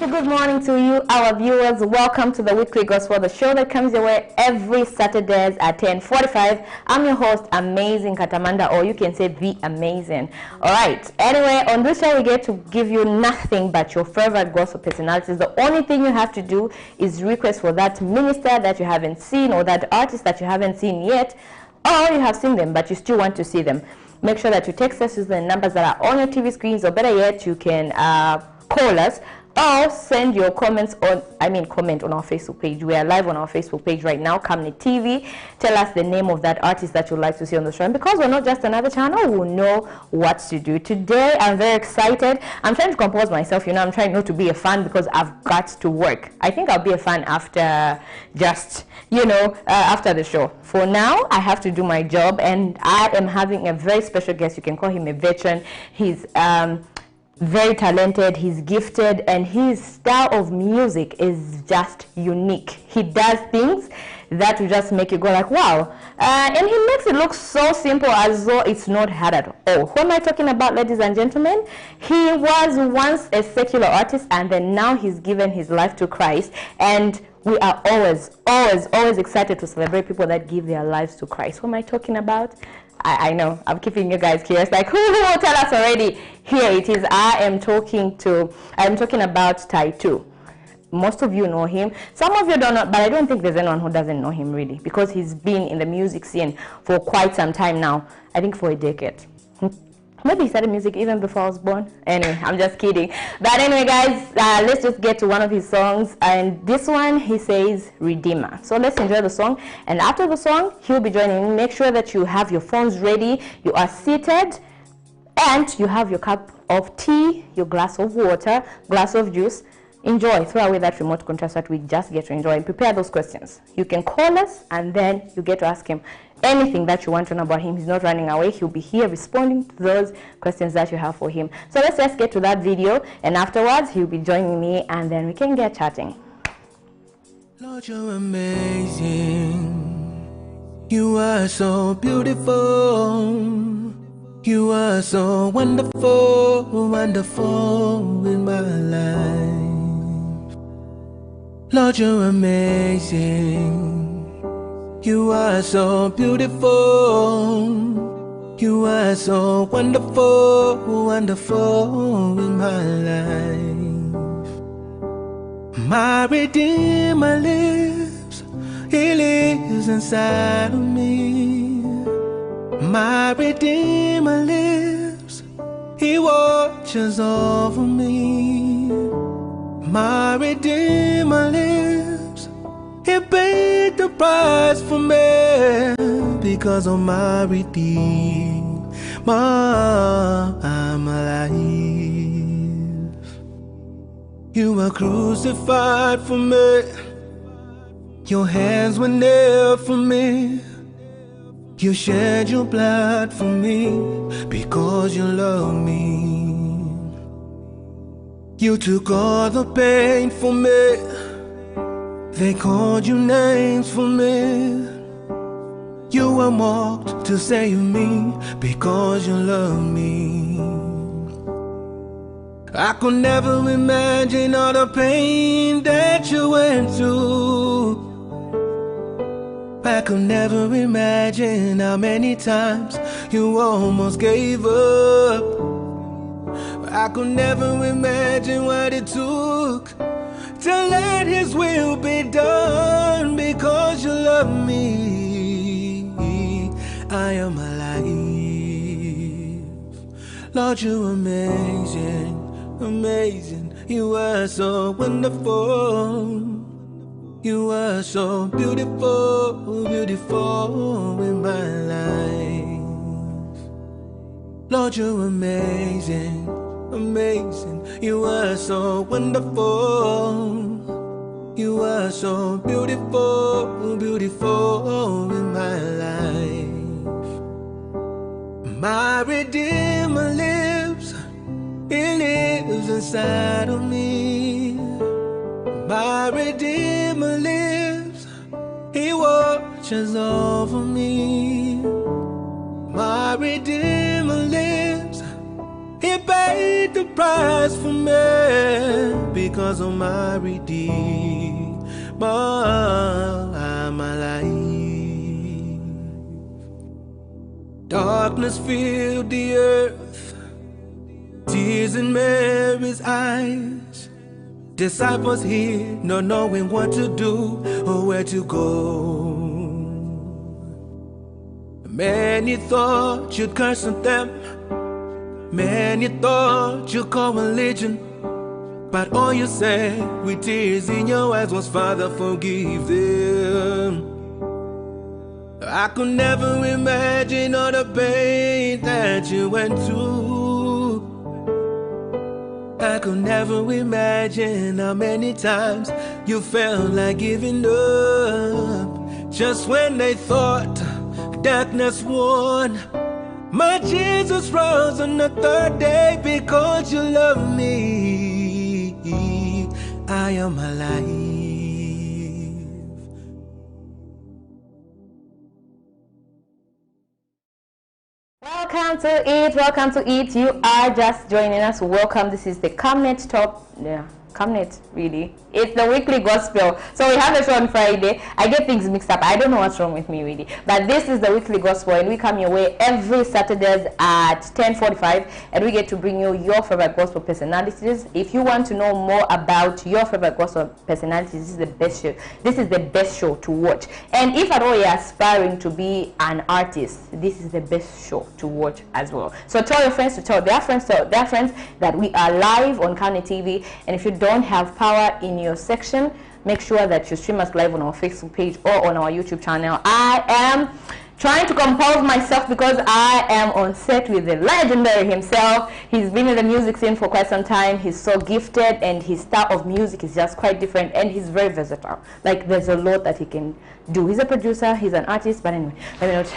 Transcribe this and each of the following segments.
beautiful good morning to you, our viewers. Welcome to the Weekly Gospel, the show that comes your way every Saturdays at 10:45. I'm your host, Amazing Katamanda, or you can say The Amazing. All right. Anyway, on this show, we get to give you nothing but your favorite gospel personalities. The only thing you have to do is request for that minister that you haven't seen or that artist that you haven't seen yet, or you have seen them but you still want to see them. Make sure that you text us using the numbers that are on your TV screens, or better yet, you can call us or send your comments comment on our Facebook page. We are live on our Facebook page right now, Kamni TV. Tell us the name of that artist that you'd like to see on the show. And because we're not just another channel, we'll know what to do. Today, I'm very excited. I'm trying to compose myself, I'm trying not to be a fan because I've got to work. I think I'll be a fan after after the show. For now, I have to do my job, and I am having a very special guest. You can call him a veteran. He's very talented, he's gifted, and his style of music is just unique. He does things that will just make you go like, wow. And he makes it look so simple, as though it's not hard at all. Who am I talking about, ladies and gentlemen? He was once a secular artist, and then now he's given his life to Christ. And we are always excited to celebrate people that give their lives to Christ. Who am I talking about? I know, I'm keeping you guys curious, like who will tell us already? Here it is. I'm talking about Taitu. Most of you know him. Some of you don't know, but I don't think there's anyone who doesn't know him really, because he's been in the music scene for quite some time now. I think for a decade. Maybe he started music even before I was born. Anyway, I'm just kidding. But anyway, guys, let's just get to one of his songs. And this one, he says, Redeemer. So let's enjoy the song. And after the song, he'll be joining me. Make sure that you have your phones ready, you are seated, and you have your cup of tea, your glass of water, glass of juice. Enjoy. Throw away that remote control so that we just get to enjoy, and prepare those questions. You can call us, and then you get to ask him anything that you want to know about him. He's not running away. He'll be here responding to those questions that you have for him. So let's just get to that video, and afterwards he'll be joining me, and then we can get chatting. Lord, you're amazing. You are so beautiful. You are so wonderful, wonderful in my life. Lord, you're amazing. You are so beautiful. You are so wonderful, wonderful in my life. My Redeemer lives. He lives inside of me. My Redeemer lives. He watches over me. My Redeemer lives. He paid the price for me because of my Redeemer. I'm alive. You were crucified for me. Your hands were nailed for me. You shed your blood for me because you love me. You took all the pain for me. They called you names for me. You were mocked to save me because you love me. I could never imagine all the pain that you went through. I could never imagine how many times you almost gave up. I could never imagine what it took to let His will be done because you love me. I am alive. Lord, you're amazing, amazing. You are so wonderful. You are so beautiful, beautiful in my life. Lord, you're amazing, amazing. You are so wonderful. You are so beautiful, beautiful in my life. My Redeemer lives. He lives inside of me. My Redeemer lives. He watches over me. My Redeemer lives. He paid the price for me because of my Redeemer. I'm alive. Darkness filled the earth, tears in Mary's eyes. Disciples here, not knowing what to do or where to go. Many thought you'd curse at them, many thought you'd call religion, but all you said with tears in your eyes was, Father, forgive them. I could never imagine all the pain that you went through. I could never imagine how many times you felt like giving up. Just when they thought darkness won, my Jesus rose on the third day because you love me. I am alive. Welcome to it. Welcome to it. You are just joining us. Welcome. This is the CamNet Top. Yeah, CamNet, really. It's the weekly gospel. So we have a show on Friday. I get things mixed up. I don't know what's wrong with me, really. But this is the weekly gospel, and we come your way every Saturdays at 10:45, and we get to bring you your favorite gospel personalities. If you want to know more about your favorite gospel personalities, this is the best show. This is the best show to watch. And if at all you're aspiring to be an artist, this is the best show to watch as well. So tell your friends to tell their friends that we are live on CamNet TV. And if you don't have power in your section, make sure that you stream us live on our Facebook page or on our YouTube channel. I am trying to compose myself because I am on set with the legendary himself. He's been in the music scene for quite some time. He's so gifted, and his style of music is just quite different, and he's very versatile. Like, there's a lot that he can do. He's a producer, he's an artist, but anyway, let's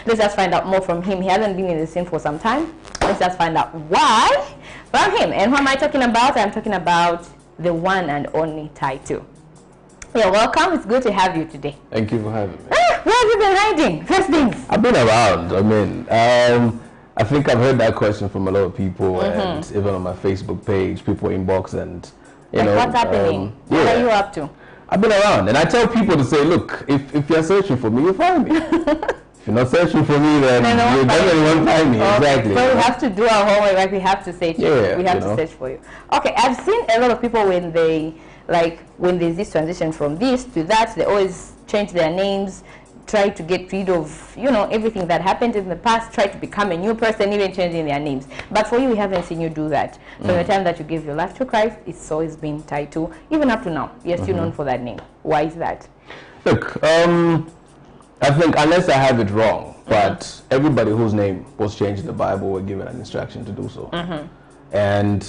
just find out more from him. He hasn't been in the scene for some time. Let's just find out why from him. And what am I talking about? I'm talking about the one and only Taitu. Yeah, welcome. It's good to have you today. Thank you for having me. Where have you been hiding? First things. I've been around. I mean, I think I've heard that question from a lot of people, and even on my Facebook page, people inbox, and you know, what's happening? What are you up to? I've been around, and I tell people to say, look, if you're searching for me, you'll find me. If you're not searching for me, then you definitely won't find me. Exactly. So we have to do our homework. Like, we have to search. Yeah, we have to search for you. Okay, I've seen a lot of people when there's this transition from this to that, they always change their names, try to get rid of, everything that happened in the past, try to become a new person, even changing their names. But for you, we haven't seen you do that. From the time that you gave your life to Christ, it's always been Taitu, even up to now. You're still known for that name. Why is that? Look, I think, unless I have it wrong, but everybody whose name was changed in the Bible were given an instruction to do so. And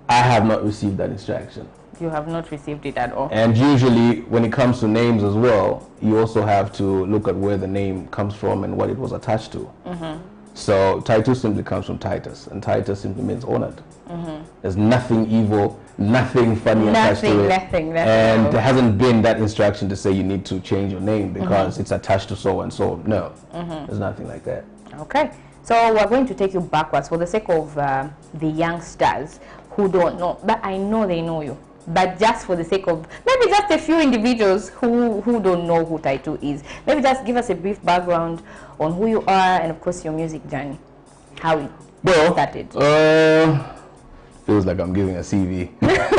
I have not received that instruction. You have not received it at all. And usually, when it comes to names as well, you also have to look at where the name comes from and what it was attached to. So Taitu simply comes from Titus, and Titus simply means honored. There's nothing evil, nothing funny attached to it. Nothing. And there hasn't been that instruction to say you need to change your name because it's attached to so and so. No, there's nothing like that. Okay, so we're going to take you backwards for the sake of the youngsters who don't know, but I know they know you. But just for the sake of maybe just a few individuals who don't know who Taitu is, maybe just give us a brief background on who you are and, of course, your music journey, how it started. Feels like I'm giving a CV. Yes,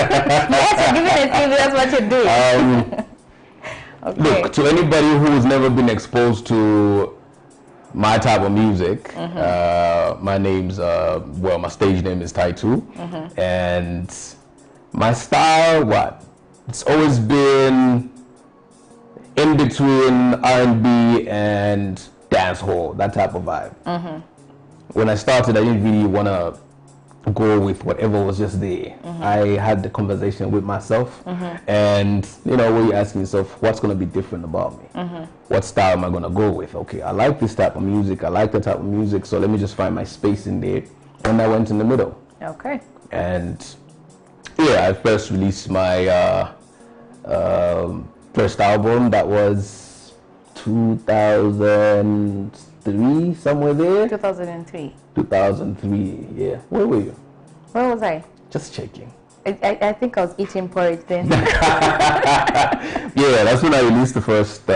you're giving a CV. That's what you're doing. Okay. Look, to anybody who's never been exposed to my type of music, my name's my stage name is Taitu, and my style, it's always been in between R&B and dancehall, that type of vibe. When I started, I didn't really want to go with whatever was just there. I had the conversation with myself, and where you ask yourself, what's going to be different about me? What style am I going to go with? Okay, I like this type of music, I like that type of music, so let me just find my space in there. And I went in the middle. Okay. And I first released my first album. That was 2013. 2003, somewhere there. 2003. 2003, yeah. Where were you? Where was I? Just checking. I think I was eating porridge then. Yeah, that's when I released the first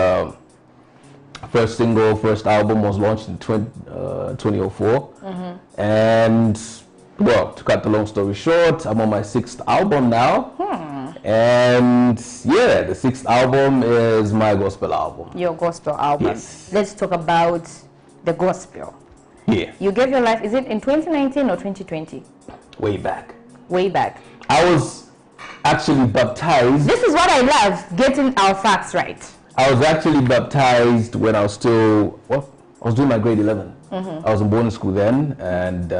single. First album was launched in 2004. And, well, to cut the long story short, I'm on my 6th album now. And, yeah, the 6th album is my gospel album. Your gospel album. Yes. Let's talk about the gospel. Yeah. You gave your life, is it in 2019 or 2020? Way back. Way back. I was actually baptized. This is what I love, getting our facts right. I was actually baptized when I was still, I was doing my grade 11. I was in boarding school then, and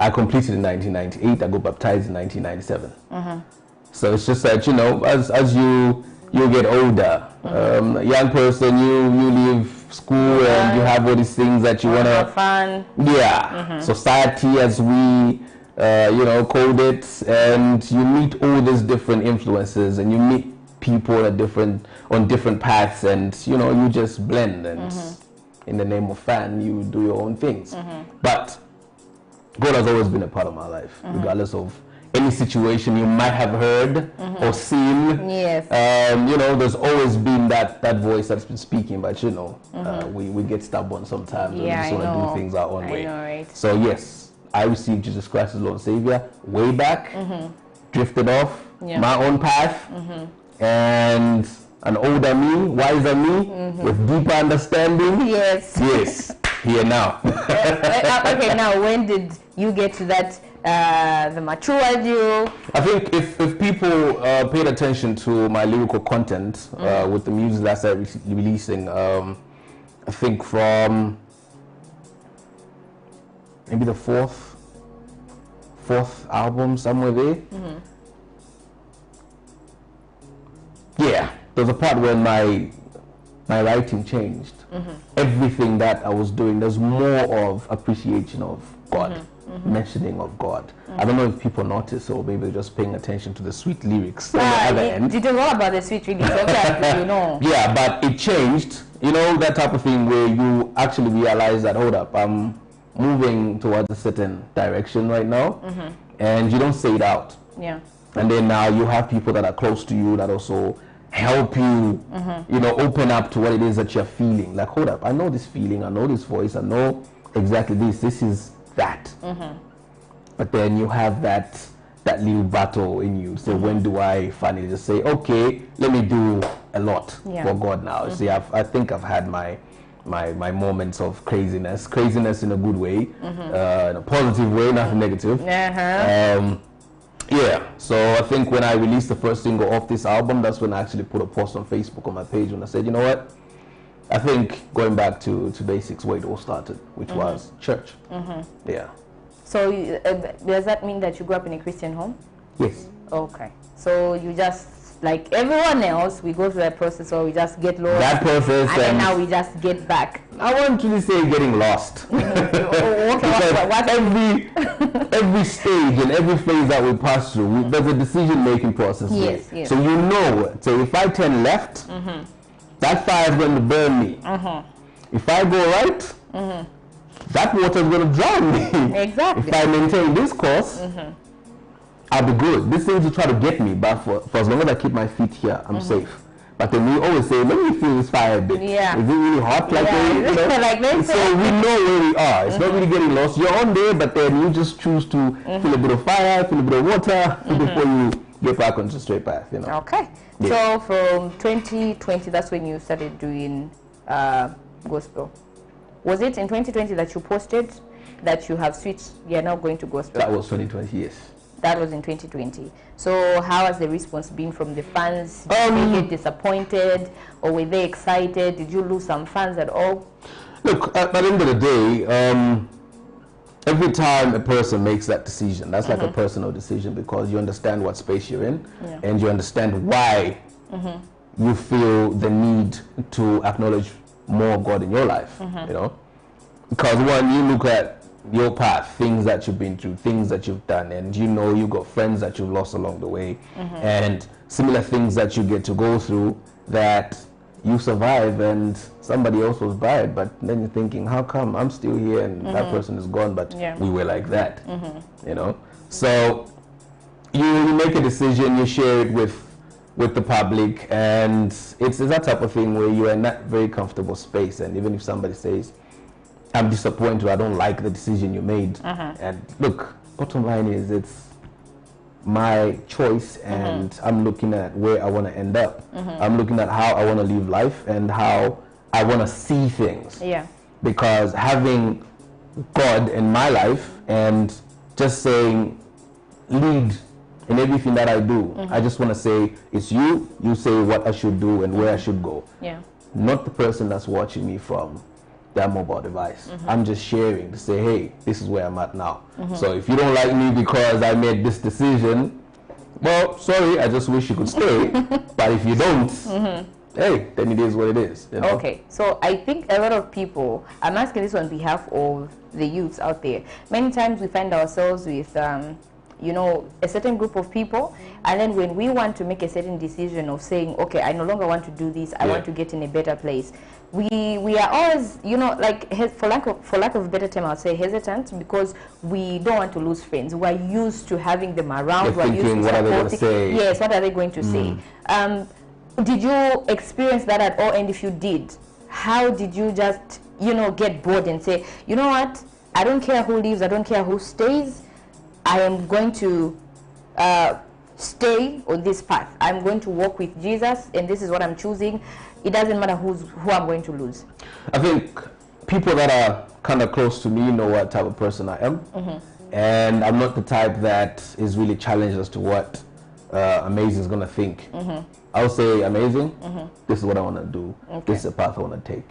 I completed in 1998. I got baptized in 1997. So it's just that, as you get older, a young person, you leave school and you have all these things that you want to have fun. Yeah, society as we called it, and you meet all these different influences, and you meet people on different paths, and you just blend, and in the name of fun, you do your own things. But God has always been a part of my life, regardless of any situation you might have heard or seen. Yes. There's always been that voice that's been speaking, but we get stubborn sometimes, and we just want to do things our own way. I know, right? So yes, I received Jesus Christ as Lord and Savior way back, drifted off my own path, and an older me, wiser me, with deeper understanding. Yes, here now. Okay, now when did you get to that, the matured you? I think if people paid attention to my lyrical content with the music that I started releasing, I think from maybe the fourth album, somewhere there. Yeah, there's a part where my writing changed. Everything that I was doing, there's more of appreciation of God, mentioning of God. I don't know if people notice, or maybe just paying attention to the sweet lyrics on the other end. Did you know about the sweet lyrics? Yeah, but it changed. That type of thing where you actually realize that, hold up, I'm moving towards a certain direction right now, and you don't say it out. Yeah. And then now you have people that are close to you that also help you, open up to what it is that you're feeling. Like, hold up, I know this feeling, I know this voice, I know exactly this is that. But then you have that little battle in you. So when do I finally just say, okay, let me do a lot for God now? See, I think I've had my moments of craziness in a good way, in a positive way, nothing negative. Yeah, so I think when I released the first single off this album, that's when I actually put a post on Facebook on my page, and I said, you know what, I think going back to basics, where it all started, which was church. Yeah. So does that mean that you grew up in a Christian home? Yes. Okay. So you just, like everyone else, we go through that process, or we just get lost. That process, and then now we just get back. I want to say getting lost. Every stage and every phase that we pass through, there's a decision-making process. Yes. So so if I turn left, that fire is going to burn me. If I go right, that water is going to drown me. Exactly. If I maintain this course, I'll be good. This thing will try to get me, but for as long as I keep my feet here, I'm safe. But then we always say, let me feel this fire a bit. Yeah. Is it really hot? Like so we know where we are. It's not really getting lost. You're on there, but then you just choose to feel a bit of fire, feel a bit of water before you get back onto the straight path. Okay. Yeah. So from 2020, that's when you started doing gospel. Was it in 2020 that you posted that you have switched, you're now going to gospel? That was 2020, yes. That was in 2020. So how has the response been from the fans? Did they get disappointed, or were they excited? Did you lose some fans at all? Look, at the end of the day, every time a person makes that decision, that's like a personal decision, because you understand what space you're in, and you understand why you feel the need to acknowledge more of God in your life, because when you look at your path, things that you've been through, things that you've done, and you've got friends that you've lost along the way, and similar things that you get to go through that you survive and somebody else was bad, but then you're thinking, how come I'm still here and that person is gone, but we were like that, you know? So you make a decision, you share it with the public, and it's that type of thing where you're in that very comfortable space, and even if somebody says, I'm disappointed, I don't like the decision you made, and look, bottom line is it's my choice, and I'm looking at where I want to end up. I'm looking at how I want to live life and how I want to see things. Yeah. Because having God in my life and just saying, lead in everything that I do, I just want to say, it's you say what I should do and where I should go. Yeah. Not the person that's watching me from their mobile device. I'm just sharing to say, hey, this is where I'm at now. So if you don't like me because I made this decision, well, sorry, I just wish you could stay. But if you don't, hey, then it is what it is. You know? Okay, so I think a lot of people, I'm asking this on behalf of the youths out there. Many times we find ourselves with you know, a certain group of people, and then when we want to make a certain decision of saying, okay, I no longer want to do this, I want to get in a better place, we are always, you know, like, for lack of a better term, I'll say hesitant, because we don't want to lose friends. We're used to having them around. We're thinking, what are they going to say? Yes, what are they going to say? Did you experience that at all? And if you did, how did you just, you know, get bored and say, you know what, I don't care who leaves, I don't care who stays, I am going to stay on this path. I'm going to walk with Jesus, and this is what I'm choosing. It doesn't matter who I'm going to lose. I think people that are kind of close to me know what type of person I am. And I'm not the type that is really challenged as to what Amazing is going to think. I'll say, Amazing, this is what I want to do. This is the path I want to take.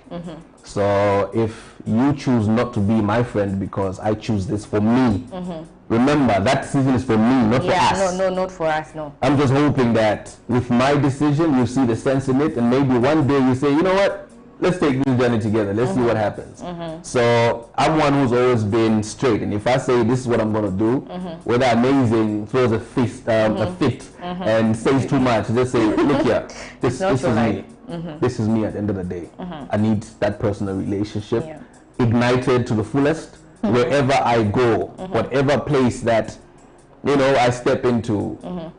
So if you choose not to be my friend because I choose this for me, remember, that decision is for me, not for us. No, not for us, no. I'm just hoping that with my decision, you see the sense in it, and maybe one day you say, you know what, let's take this journey together. Let's see what happens. So I'm one who's always been straight, and if I say this is what I'm going to do, whether Amazing throws a fit and says too much, just say, look here, this is me. This is me at the end of the day. I need that personal relationship ignited to the fullest. Wherever I go, whatever place that, you know, I step into,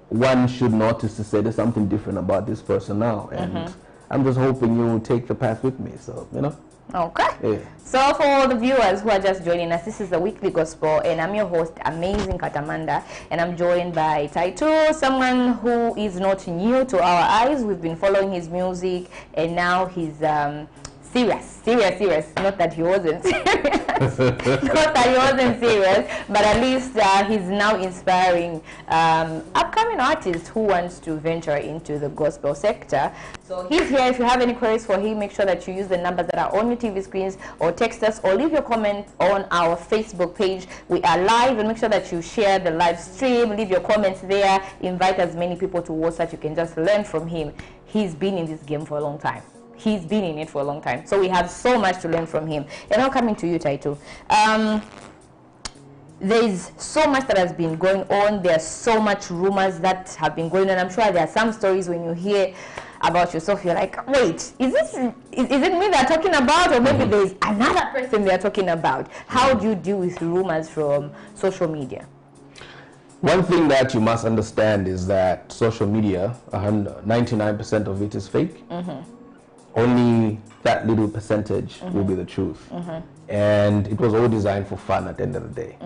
one should notice to say there's something different about this person now. And I'm just hoping you will take the path with me. So, you know. Okay. Yeah. So for all the viewers who are just joining us, this is the Weekly Gospel, and I'm your host, Amazing Katamanda, and I'm joined by Taitu, someone who is not new to our eyes. We've been following his music, and now he's serious. Not that he wasn't serious. Not that he wasn't serious, but at least he's now inspiring upcoming artists who wants to venture into the gospel sector. So he's here. If you have any queries for him, make sure that you use the numbers that are on your TV screens, or text us, or leave your comment on our Facebook page. We are live, and make sure that you share the live stream, leave your comments there, invite as many people to watch that you can just learn from him. He's been in this game for a long time. He's been in it for a long time. So we have so much to learn from him. And now coming to you, Taitu. There's so much that has been going on. There's so much rumors that have been going on. I'm sure there are some stories when you hear about yourself, you're like, wait, is it me they're talking about? Or maybe there's another person they're talking about. How do you deal with rumors from social media? One thing that you must understand is that social media, 99% of it is fake. Only that little percentage will be the truth. And it was all designed for fun at the end of the day.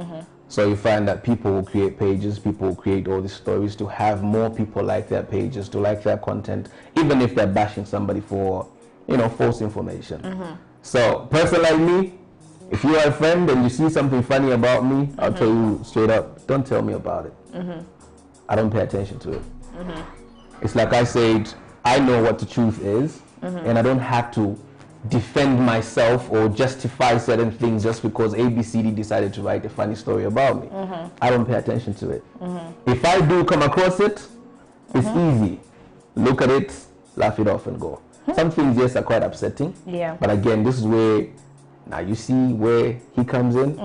So you find that people will create pages, people will create all these stories to have more people like their pages, to like their content, even if they're bashing somebody for, you know, false information. So, person like me, if you are a friend and you see something funny about me, I'll tell you straight up, don't tell me about it. I don't pay attention to it. It's like I said, I know what the truth is, and I don't have to defend myself or justify certain things just because ABCD decided to write a funny story about me. I don't pay attention to it. If I do come across it, it's easy. Look at it, laugh it off and go. Some things, yes, are quite upsetting. But again, this is where, now you see where he comes in.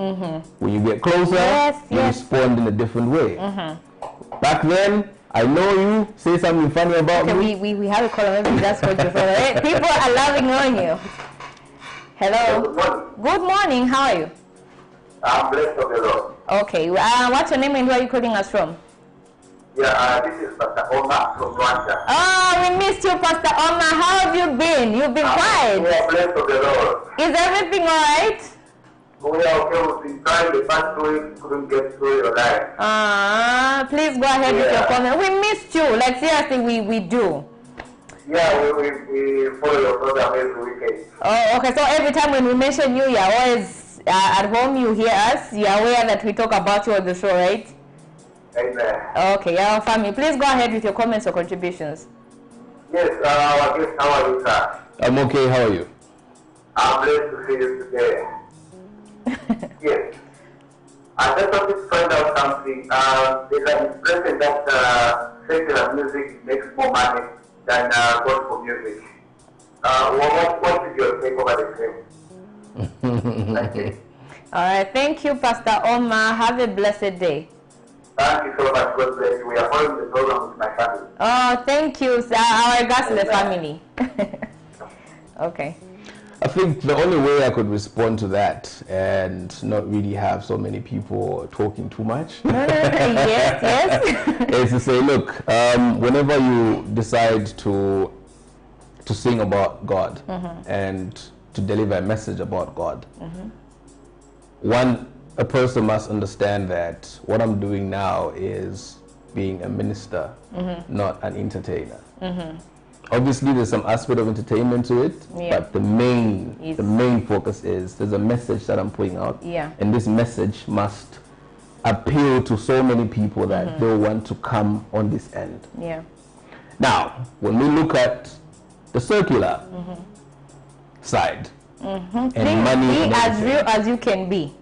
When you get closer, you respond in a different way. Back then, I know you. Say something funny about me. We have a caller. Maybe that's what you're for. People are loving on you. Hello. Good morning. Good morning. How are you? I'm blessed of the Lord. Okay. What's your name and where are you calling us from? Yeah, this is Pastor Omar from Rwanda. Oh, we missed you, Pastor Omar. How have you been? You've been quiet. We are blessed of the Lord. Is everything all right? We are okay. We've been trying the past 2 weeks, couldn't get through your life. Please go ahead with your comment. We missed you. Like, seriously, we do. Yeah, we follow your program every weekend. Oh, okay. So every time when we mention you, you're always at home, you hear us. You're aware that we talk about you on the show, right? Amen. Okay, yeah, family. Please go ahead with your comments or contributions. Yes, our guest, how are you, sir? I'm okay. How are you? I'm blessed to see you today. Yes. I just wanted to find out something. There's an expression that secular music makes more money than gospel music. What is your take over the same? Thank you. All right, thank you, Pastor Omar. Have a blessed day. Thank you so much. God bless you. We are following the program with my family. Oh, thank you, sir. Our regards to the family. Okay. I think the only way I could respond to that and not really have so many people talking too much yes. is to say, look, whenever you decide to sing about God and to deliver a message about God, a person must understand that what I'm doing now is being a minister, not an entertainer. Obviously, there's some aspect of entertainment to it, but the main focus is there's a message that I'm putting out, and this message must appeal to so many people that they'll want to come on this end. Now, when we look at the secular side and money, be as real as you can be.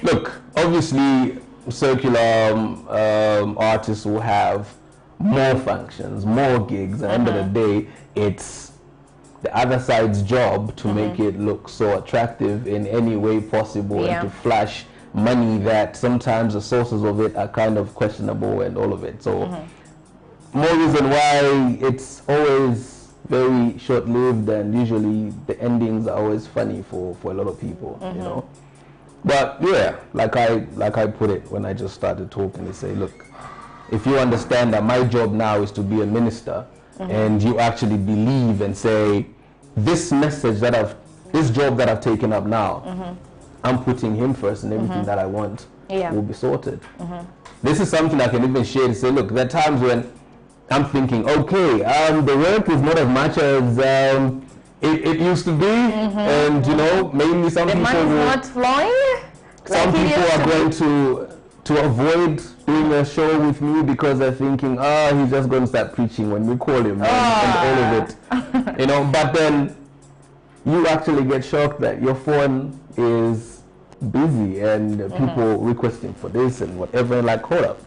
Look, obviously, secular artists will have more functions, more gigs. At the end of the day, it's the other side's job to make it look so attractive in any way possible and to flash money that sometimes the sources of it are kind of questionable and all of it. So more reason why it's always very short-lived, and usually the endings are always funny for a lot of people, you know. But yeah, like I put it when I just started talking, they say, look, if you understand that my job now is to be a minister, and you actually believe and say, this message this job that I've taken up now, I'm putting him first, and everything that I want will be sorted. This is something I can even share to say, look, there are times when I'm thinking, okay, the work is not as much as it used to be, and you know, mainly some people not flowing. Some people are going to avoid doing a show with me because they're thinking, he's just going to start preaching when we call him, and all of it, you know. But then you actually get shocked that your phone is busy and people requesting for this and whatever, and like, hold up.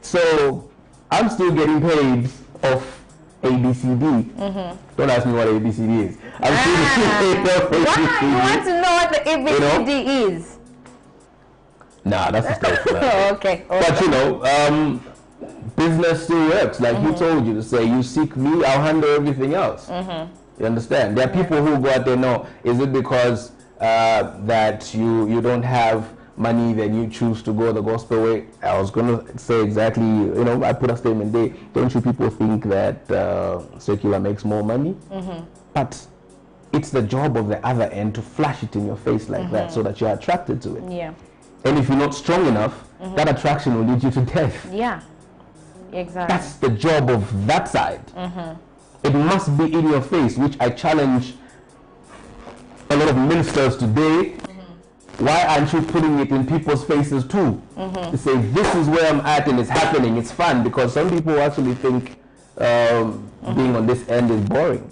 So I'm still getting paid off ABCD. Don't ask me what ABCD is. I'm still getting paid off ABCD. You want to know what the ABCD is? Nah, that's a stage. Okay. But you know, business still works. Like he told you to say, you seek me, I'll handle everything else. You understand? There are people who go out there, no, is it because that you don't have money, then you choose to go the gospel way? I was going to say exactly, you know, I put a statement there. Don't you people think that secular makes more money? But it's the job of the other end to flash it in your face like that so that you're attracted to it. And if you're not strong enough, that attraction will lead you to death. Exactly. That's the job of that side. It must be in your face, which I challenge a lot of ministers today. Why aren't you putting it in people's faces too? To say, this is where I'm at and it's happening, it's fun, because some people actually think being on this end is boring.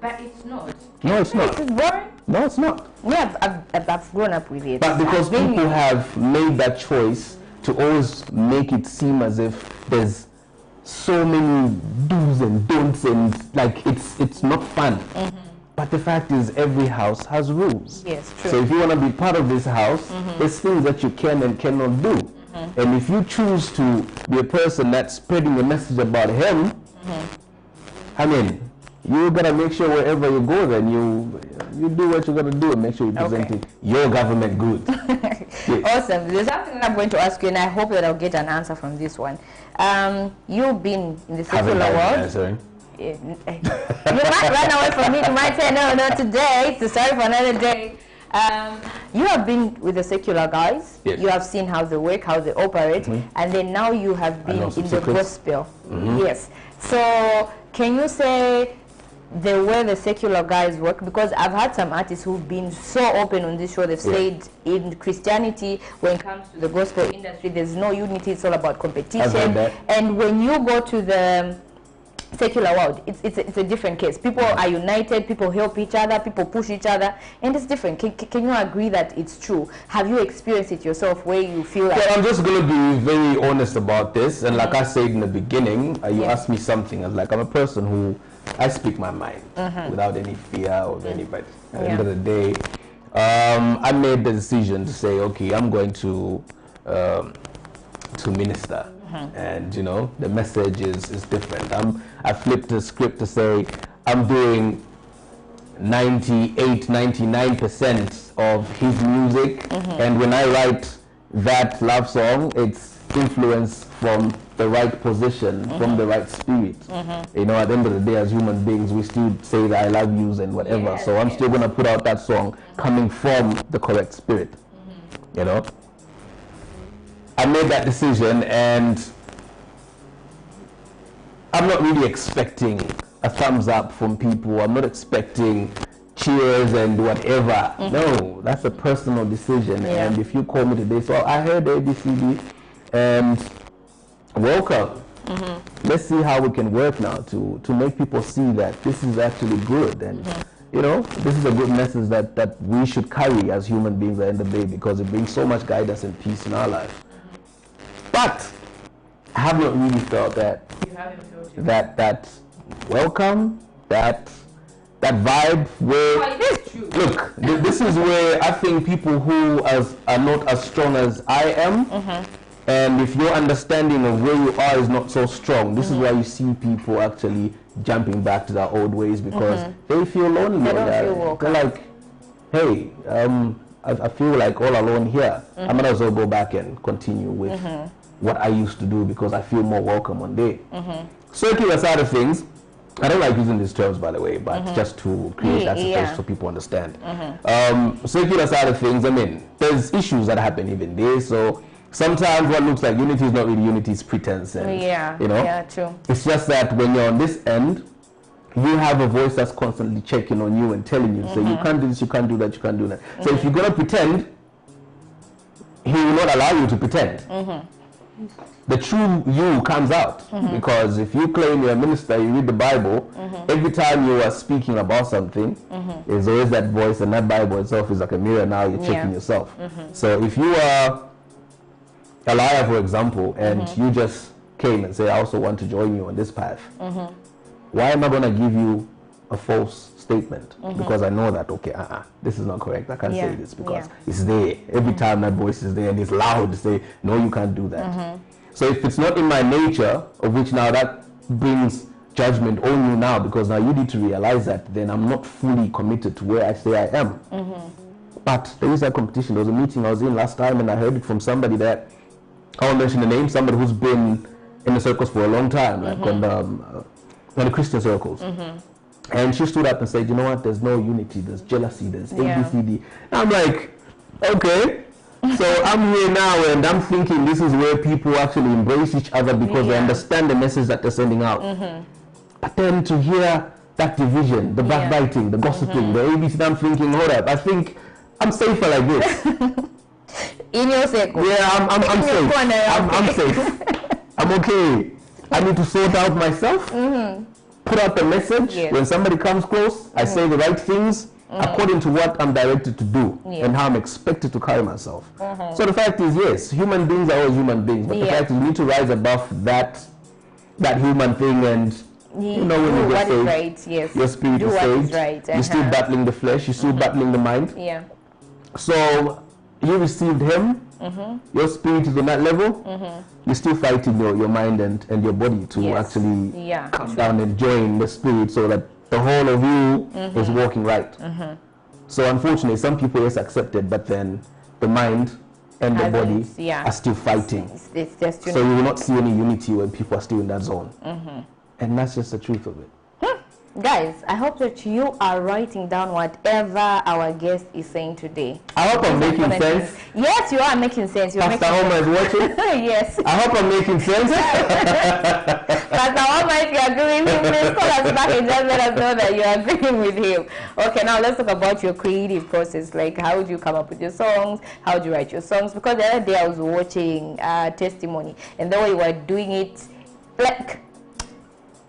But it's not. No, it's not. It's boring? No, it's not. Yeah, I've grown up with it. But because people have made that choice to always make it seem as if there's so many do's and don'ts, and like it's not fun. But the fact is, every house has rules. Yes, true. So if you want to be part of this house, there's things that you can and cannot do. And if you choose to be a person that's spreading a message about him, I mean, you gotta make sure wherever you go, then you do what you gotta do and make sure you're presenting your government good. Yes. Awesome. There's something that I'm going to ask you, and I hope that I'll get an answer from this one. You've been in the secular world. You might run away from me. You might say, no, not today. It's a story for another day. You have been with the secular guys. Yes. You have seen how they work, how they operate, and then now you have been in the gospel. Yes. So can you say the way the secular guys work? Because I've had some artists who've been so open on this show. They've said in Christianity, when it comes to the gospel industry, there's no unity. It's all about competition. And when you go to the secular world, it's a different case. People are united, people help each other, people push each other, and it's different. Can you agree that it's true? Have you experienced it yourself where you feel like... Well, I'm just going to be very honest about this, and like I said in the beginning, you asked me something, I was like, I'm a person who, I speak my mind without any fear of anybody. At the end of the day, I made the decision to say, okay, I'm going to minister. And you know, the message is different. I flipped the script to say I'm doing 99% of his music, and when I write that love song, it's influenced from the right position, from the right spirit. You know, at the end of the day, as human beings, we still say that I love yous and whatever. So I'm still gonna put out that song coming from the correct spirit. You know, I made that decision, and I'm not really expecting a thumbs up from people. I'm not expecting cheers and whatever. No, that's a personal decision. And if you call me today, so I heard ABCD, and welcome. Let's see how we can work now to make people see that this is actually good, and you know, this is a good message that we should carry as human beings at the end of the day, because it brings so much guidance and peace in our life. But I have not really felt that that welcome, that vibe where look, this is where I think people who are not as strong as I am, and if your understanding of where you are is not so strong, this is why you see people actually jumping back to their old ways, because they feel lonely. They don't feel welcome. They're like, hey, I feel like all alone here. I might as well go back and continue with what I used to do, because I feel more welcome one day. Circular side of things, I don't like using these terms, by the way, but just to create that space so people understand. Circular side of things, I mean, there's issues that happen even there. So sometimes what looks like unity is not really unity, it's pretense. And, you know, true. It's just that when you're on this end, you have a voice that's constantly checking on you and telling you, so you can't do this, you can't do that, you can't do that. So if you're going to pretend, he will not allow you to pretend. The true you comes out, because if you claim you're a minister, you read the Bible, every time you are speaking about something, there's always that voice, and that Bible itself is like a mirror. Now you're checking yourself. So if you are a liar, for example, and you just came and say, I also want to join you on this path, why am I going to give you a false statement? Because I know that, okay, this is not correct. I can't say this because it's there. Every time that voice is there and it's loud to say, no, you can't do that. So if it's not in my nature, of which now that brings judgment on you now, because now you need to realize that, then I'm not fully committed to where I say I am. But there is that competition. There was a meeting I was in last time, and I heard it from somebody that, I won't mention the name, somebody who's been in the circles for a long time, like on the Christian circles. And she stood up and said, you know what, there's no unity, there's jealousy, there's ABCD. I'm like, okay. So I'm here now, and I'm thinking this is where people actually embrace each other, because they understand the message that they're sending out. But then to hear that division, the backbiting, the gossiping, the ABC, I'm thinking, hold up, I think I'm safer like this. In your circle. Yeah, I'm safe. I'm safe. I'm okay. I need to sort out myself, put out the message. When somebody comes close, I say the right things according to what I'm directed to do and how I'm expected to carry myself. So the fact is, yes, human beings are always human beings, but the fact is you need to rise above that human thing, and you know, when you get saved, your spirit is saved, you're still battling the flesh, you're still battling the mind. So you received him, your spirit is on that level, you're still fighting your mind and your body to actually come down and join the spirit so that the whole of you is walking right. So unfortunately, some people just accept it, but then the mind and the body are still fighting. It's just so you will not see any unity when people are still in that zone. And that's just the truth of it. Guys, I hope that you are writing down whatever our guest is saying today. I hope I'm making sense. Yes, you are making sense. Pastor Homer is watching. Yes. I hope I'm making sense. Pastor Homer, if you agree with him, please call us back and just let us know that you are agreeing with him. Okay, now let's talk about your creative process. Like, how do you come up with your songs? How do you write your songs? Because the other day I was watching Testimony, and the way you were doing it, like,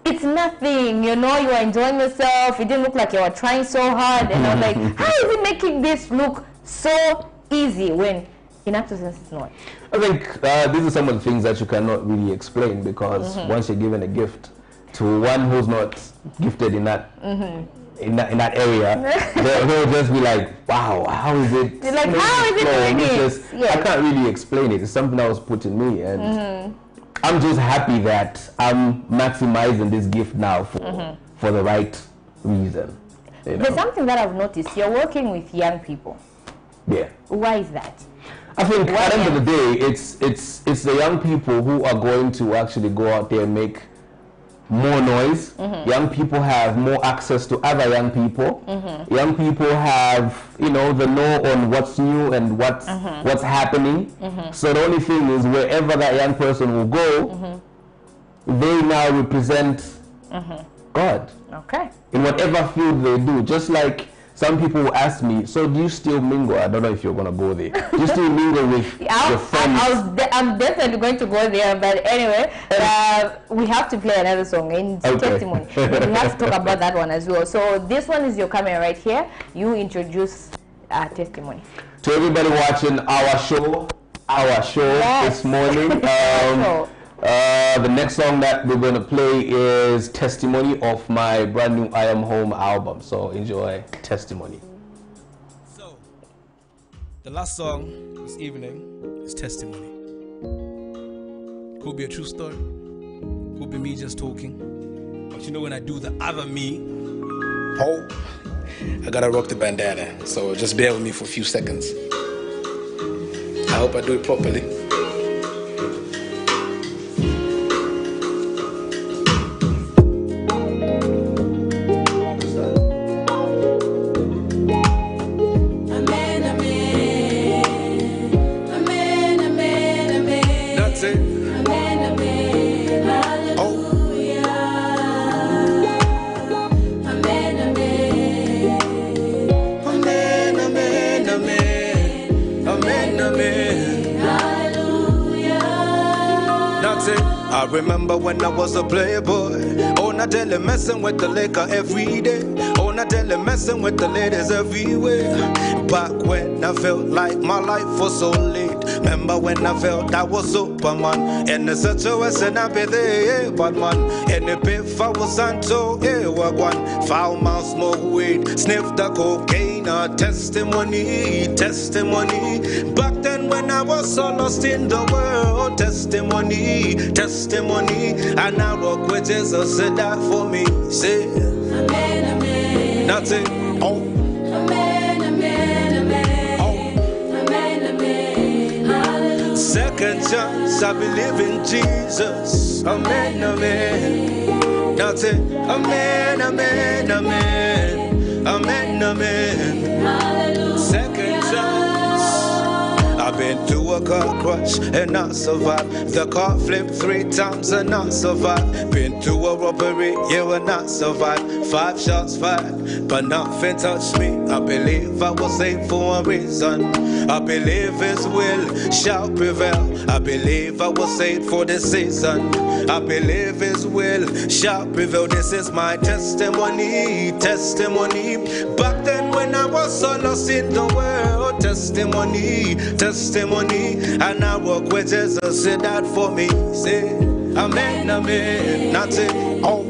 it's nothing, you know, you are enjoying yourself. It didn't look like you were trying so hard. And I was like, how is it making this look so easy when in actual sense it's not? I think these are some of the things that you cannot really explain, because once you're given a gift to one who's not gifted in that in that area, they'll just be like, wow, how is it? You're like, how is it doing it? I can't really explain it. It's something that was put in me, and I'm just happy that I'm maximizing this gift now for the right reason. You know? There's something that I've noticed. You're working with young people. Yeah. Why is that? I think at the end of the day, it's the young people who are going to actually go out there and make more noise. Young people have more access to other young people. Young people have, you know, the know on what's new and what's happening. So the only thing is, wherever that young person will go, they now represent God. Okay. In whatever field they do. Just like some people will ask me, so do you still mingle? I don't know if you're going to go there. Do you still mingle with your friends? I'm definitely going to go there, but anyway, we have to play another song in Testimony. We have to talk about that one as well. So this one is your camera right here. You introduce Testimony. To everybody watching our show this morning, the next song that we're going to play is Testimony of my brand new I Am Home album. So enjoy Testimony. So, the last song this evening is Testimony. Could be a true story, could be me just talking. But you know, when I do the other me, I gotta rock the bandana. So just bear with me for a few seconds. I hope I do it properly. I remember when I was a playboy. Oh, not daily messing with the liquor every day. Oh, not daily messing with the ladies everywhere. Back when I felt like my life was so late. Remember when I felt I was Superman. In the situation I be there, but man. In the beef I was Santo, one. Foul mouth, smoke weed, sniff the cocaine. Testimony. Back then when I was so lost in the world. Testimony. And I rock with Jesus, said that for me. Say, amen, amen. Nothing. Oh. Amen, amen, amen. Oh. Amen, amen. Hallelujah. Second chance, I believe in Jesus. Amen, amen. Nothing. Amen, amen, amen. Amen, amen. Hallelujah. Second chance. I've been through a car crash and I survived. The car flipped 3 times and I survived. Been through a robbery, yeah, and I survived. 5 shots fired, but nothing touched me. I believe I was saved for a reason. I believe His will shall prevail. I believe I was saved for this season. I believe His will shall prevail. This is my testimony. Back then when I was so lost in the world. Testimony. And I walk with Jesus, say that for me. Say, amen, amen. Nothing. Oh,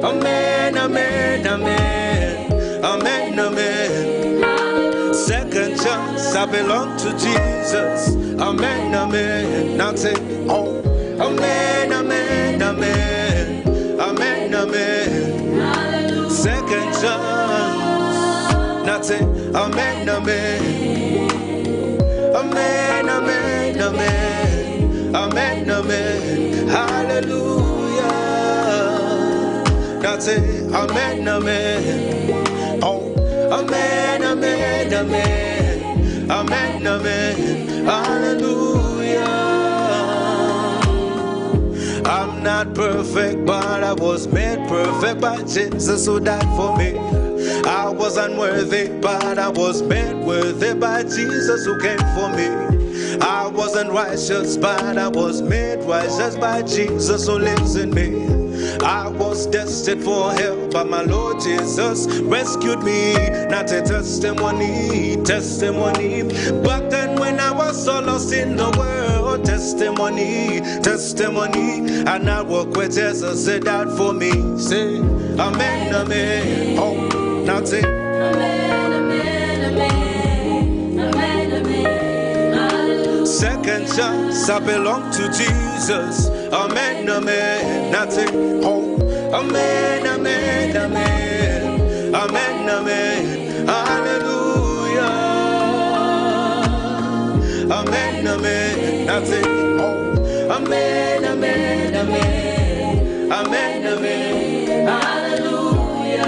amen, amen, amen. Amen, amen. Second chance, I I belong to Jesus. Amen, amen. Now say, oh, amen, amen, amen. Amen, amen. Hallelujah. Second chance. Now say, amen, amen. Amen, amen, amen. Amen, amen. Hallelujah. Now say, amen, amen. Oh, amen, amen, amen. Amen, amen. Hallelujah. I'm not perfect, but I was made perfect by Jesus who died for me. I was unworthy, but I was made worthy by Jesus who came for me. I wasn't righteous, but I was made righteous by Jesus who lives in me. I was destined for hell, but my Lord Jesus rescued me. Not a testimony, testimony. Back then when I was so lost in the world, testimony, testimony. And I walk where Jesus said that for me. Say, amen, amen. Oh, now say, amen, amen, amen. Amen, amen. Second chance, I belong to Jesus. Amen, amen. Now say, oh, amen, amen, amen. Amen, amen. Hallelujah. Amen, amen. Now say, oh, amen, amen, amen. Amen, amen. Hallelujah.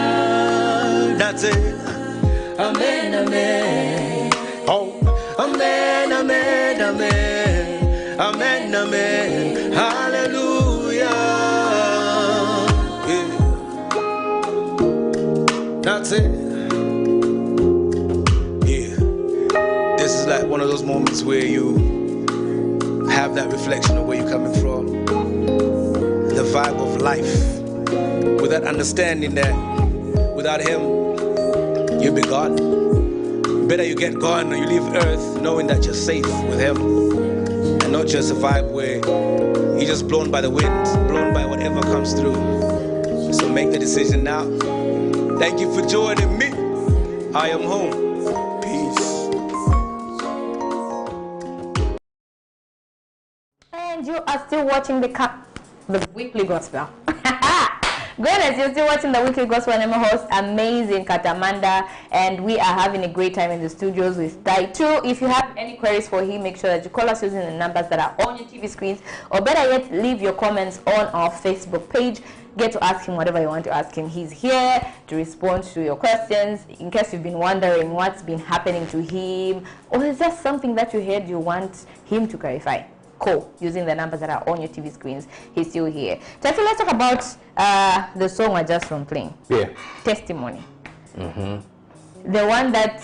That's it. Amen, amen. Oh, amen, amen, amen. Amen, amen. Hallelujah. Yeah. That's it. Yeah. This is like one of those moments where you have that reflection of where you're coming from, the vibe of life, with that understanding that without him, you'll be gone. Better you get gone or you leave earth knowing that you're safe with him, and not just a vibe where you're just blown by the wind, blown by whatever comes through. So make the decision now. Thank you for joining me. I am home. Peace. And you are still watching the weekly gospel. Goodness, you're still watching the weekly gospel. I'm your host, amazing Katamanda, and we are having a great time in the studios with Tai2. If you have any queries for him, make sure that you call us using the numbers that are on your TV screens, or better yet, leave your comments on our Facebook page. Get to ask him whatever you want to ask him. He's here to respond to your questions. In case you've been wondering what's been happening to him, or is there something that you heard you want him to clarify, call using the numbers that are on your TV screens. He's still here. Tafi, let's talk about the song I just from playing. Yeah. Testimony. The one that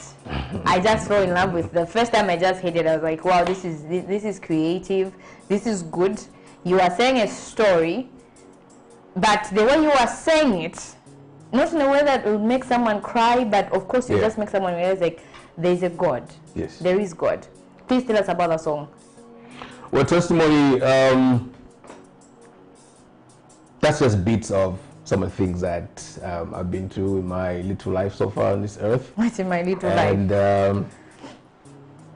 I just fell in love with. The first time I just heard it, I was like, wow, this is creative. This is good. You are saying a story, but the way you are saying it, not in a way that will make someone cry, but of course you just make someone realize like there is a God. Yes. There is God. Please tell us about the song. Well, testimony, that's just bits of some of the things that I've been through in my little life so far on this earth. What's in my little life? And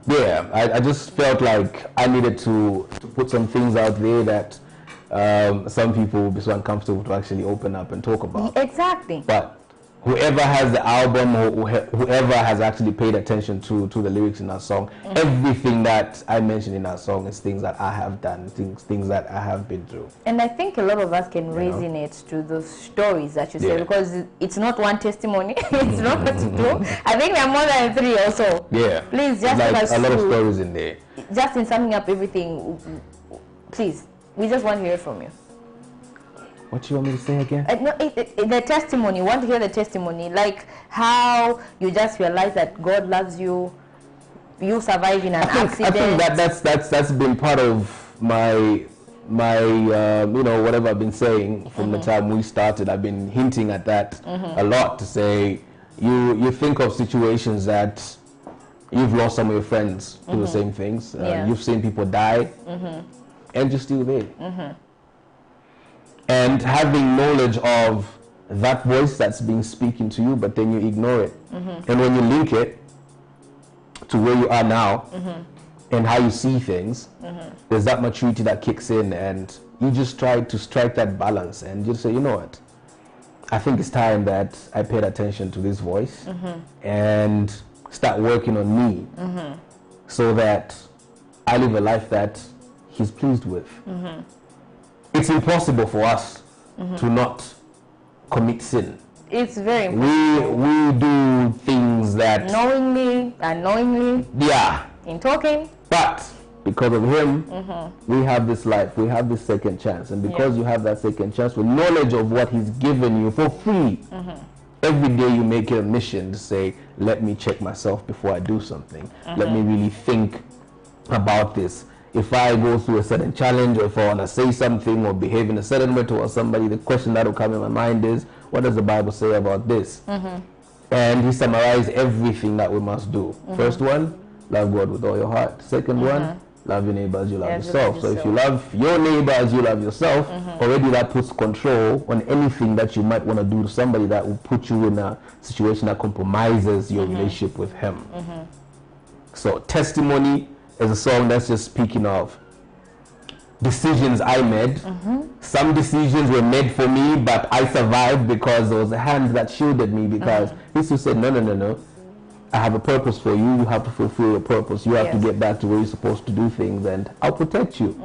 yeah, I just felt like I needed to put some things out there that some people will be so uncomfortable to actually open up and talk about. Exactly. But whoever has the album, or whoever has actually paid attention to the lyrics in that song, everything that I mentioned in that song is things that I have done, things that I have been through. And I think a lot of us can resonate to those stories that you say, because it's not one testimony, it's not two. I think there are more than three also. Yeah. Please, just like give us a lot of stories in there. Just in summing up everything, please, we just want to hear from you. What you want me to say again? No, the testimony. We want to hear the testimony, like how you just realize that God loves you. You survive in an accident. I think that's been part of my you know, whatever I've been saying from the time we started. I've been hinting at that a lot, to say you think of situations that you've lost some of your friends to the same things. You've seen people die, and you're still there. And having knowledge of that voice that's being speaking to you, but then you ignore it. And when you link it to where you are now and how you see things, there's that maturity that kicks in, and you just try to strike that balance and just say, you know what, I think it's time that I paid attention to this voice and start working on me so that I live a life that he's pleased with. It's impossible for us to not commit sin. It's very important. We do things that Knowingly, unknowingly, yeah, in talking. but because of him, we have this life, we have this second chance, and because you have that second chance with knowledge of what he's given you for free, every day you make it a mission to say, let me check myself before I do something. Let me really think about this. If I go through a certain challenge, or if I want to say something or behave in a certain way towards somebody, the question that will come in my mind is, what does the Bible say about this? And he summarized everything that we must do. First one, love God with all your heart. Second one, love your neighbor as you love yourself. So if you love your neighbor as you love yourself, already that puts control on anything that you might want to do to somebody that will put you in a situation that compromises your relationship with him. So testimony is a song that's just speaking of decisions I made. Some decisions were made for me, but I survived because there was a hand that shielded me, because Jesus said, no, I have a purpose for you. You have to fulfill your purpose. You have to get back to where you're supposed to do things, and I'll protect you.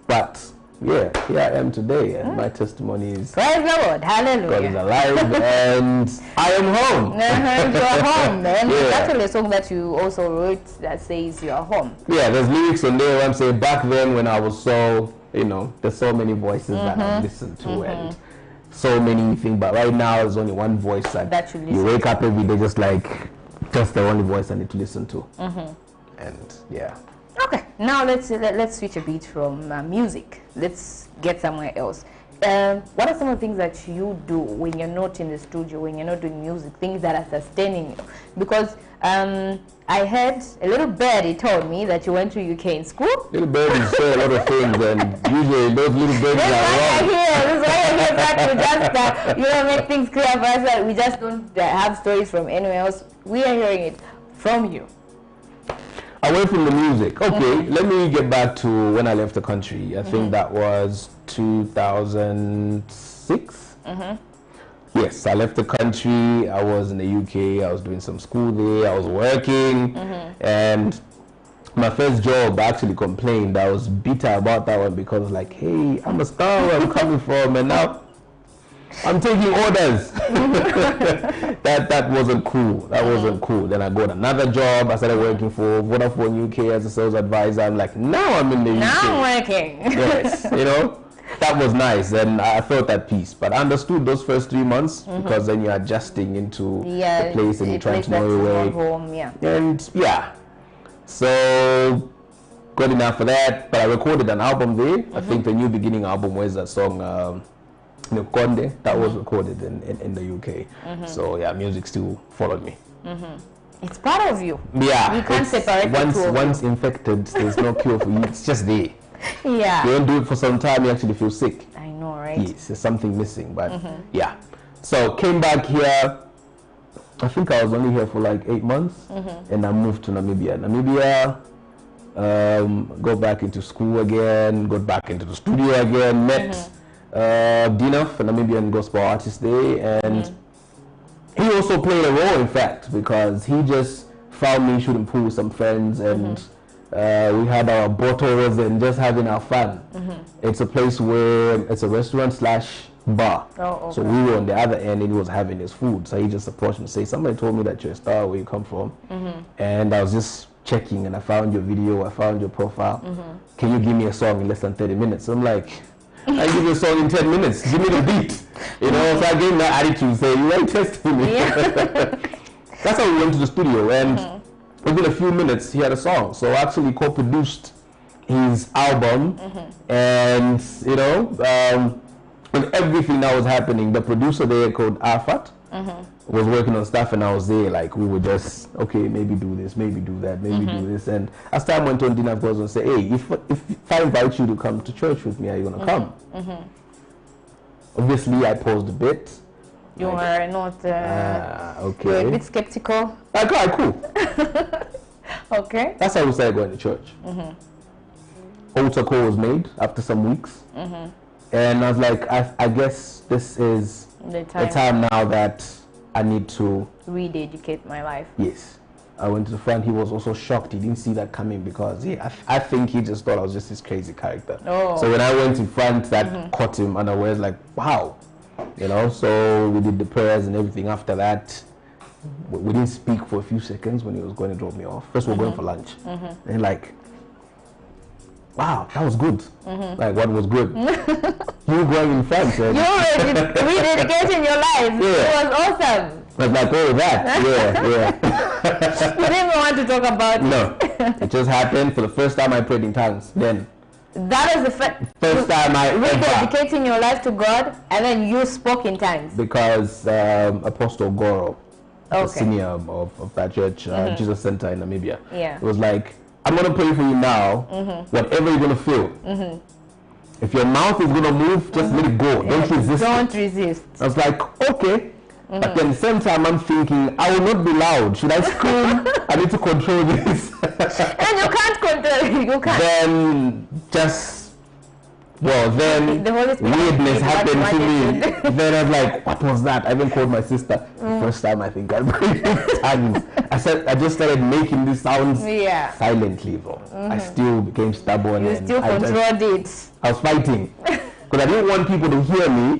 But yeah, here I am today, and my testimony is, Praise the Lord, hallelujah. God is alive, and I am home. You are home. And there's actually a song that you also wrote that says you are home. Yeah, there's lyrics on there where I'm saying, back then when I was so, there's so many voices that I've listened to, and so many things, but right now there's only one voice that you wake up every day just the only voice I need to listen to. And yeah. Okay, now let's switch a bit from music. Let's get somewhere else. What are some of the things that you do when you're not in the studio, when you're not doing music, things that are sustaining you? Because I heard a little birdie told me that you went to UK in school. Little birdies say a lot of things, and usually those little birdies are wrong. That's why I hear that to just make things clear for us, that we just don't have stories from anywhere else. We are hearing it from you. Away from the music. Okay, let me get back to when I left the country. I think that was 2006. Yes, I left the country. I was in the UK. I was doing some school there. I was working. And my first job, I actually complained. I was bitter about that one because, like, hey, I'm a star where I'm coming from, and now I'm taking orders. That wasn't cool. That wasn't cool. Then I got another job. I started working for Vodafone UK as a sales advisor. I'm like, now I'm in the UK. Now I'm working. Yes, that was nice, and I felt at peace. But I understood those first 3 months because then you're adjusting into the place and you're trying to know your way. Home, And so good enough for that. But I recorded an album there. I think the New Beginning album was that song. Konde, that was recorded in the UK. So yeah, music still followed me. It's part of you. Yeah, you can't separate it. Once infected, there's no cure for you. It's just there. Yeah. You don't do it for some time, you actually feel sick. I know, right? Yes, there's something missing, but yeah. So came back here. I think I was only here for like 8 months, and I moved to Namibia. Go back into school again, got back into the studio again, met Dinaf, a Namibian gospel artist there, and he also played a role, in fact, because he just found me shooting pool with some friends, and we had our bottles and just having our fun. It's a place where it's a restaurant / bar. So we were on the other end, and he was having his food. So he just approached me and said, somebody told me that you're a star, where you come from. And I was just checking, and I found your video, I found your profile. Can you give me a song in less than 30 minutes? So I'm like, I give you a song in 10 minutes. Give me the beat. So I gave him that attitude, saying, you ain't testing me. That's how we went to the studio, and within a few minutes, he had a song. So I actually co-produced his album, and with everything that was happening, the producer there called Arfat was working on stuff, and I was there, like, we were just, okay, maybe do this, maybe do that, maybe do this. And as time went on, Dinaf goes and say, hey, if I invite you to come to church with me, are you going to come? Obviously, I paused a bit. You were not, okay. you were a bit skeptical. Like, all right, cool. Okay. That's how we started going to church. Altar call was made after some weeks. And I was like, I guess this is The the time now that I need to, rededicate my life. yes. I went to the front. He was also shocked. He didn't see that coming because I think he just thought I was just this crazy character. Oh. So when I went in front, that caught him unawares, like, wow. You know, so we did the prayers and everything. After that, we didn't speak for a few seconds when he was going to drop me off. First, we were going for lunch. And like, wow, that was good. Like, what was good? You going in front. And You were rededicating your life. Yeah. It was awesome. I was like, oh, that. Yeah. You didn't want to talk about it. No, it just happened. For the first time, I prayed in tongues. Then, That was the first time I ever, rededicating your life to God, and then you spoke in tongues. because Apostle Goro, the Okay. senior of that church, Jesus Center in Namibia, Yeah. it was like, I'm going to pray for you now, whatever you're going to feel. If your mouth is going to move, just let it go. Don't resist Don't it. resist. I was like, okay. But then at the same time, I'm thinking, I will not be loud. Should I scream? I need to control this. And you can't control it. You can't. Then just, then The Holy Spirit weirdness did what happened to you me. wanted. Then I was like, what was that? I even called my sister. First time I think I prayed in tongues. I just started making these sounds Yeah. silently, bro. I still became stubborn. You and still controlled it. I was fighting because I didn't want people to hear me.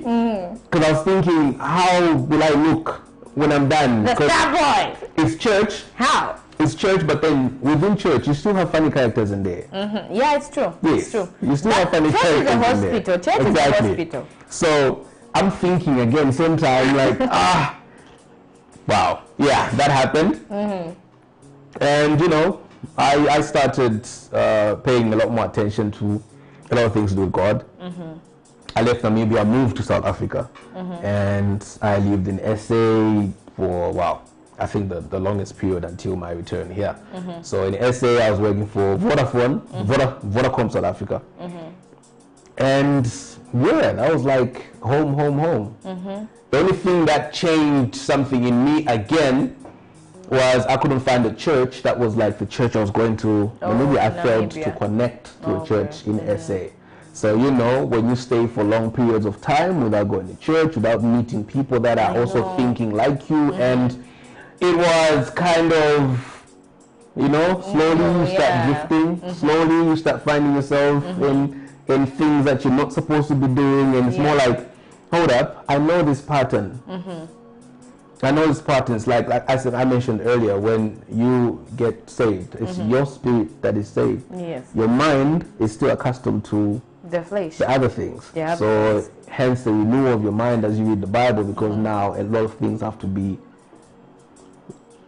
Because I was thinking, how will I look when I'm done? The 'Cause star boy. it's church. How? It's church, but then within church, you still have funny characters in there. Yeah, it's true. Yes, It's true. you still have funny Church is characters a in there. hospital. Church is a Exactly. hospital. So I'm thinking again, same time, like, wow, yeah, that happened. And you know, I started paying a lot more attention to a lot of things to do with God. I left Namibia, moved to South Africa, and I lived in SA for, wow, I think the longest period until my return here. So in SA, I was working for Vodafone, Vodacom South Africa. And yeah, that was like home. The only thing that changed something in me again was I couldn't find a church that was like the church I was going to. Maybe I failed to Namibia. connect to a church in SA. So, you know, when you stay for long periods of time without going to church, without meeting people that are also thinking like you, and it was kind of, you know, slowly you start drifting, slowly you start finding yourself in things that you're not supposed to be doing, and it's more like, hold up, I know this pattern. I know this pattern. It's like I mentioned earlier, when you get saved, it's your spirit that is saved. Yes. Your mind is still accustomed to The flesh. the other things. The other So things. hence the renewal of your mind as you read the Bible, because now a lot of things have to be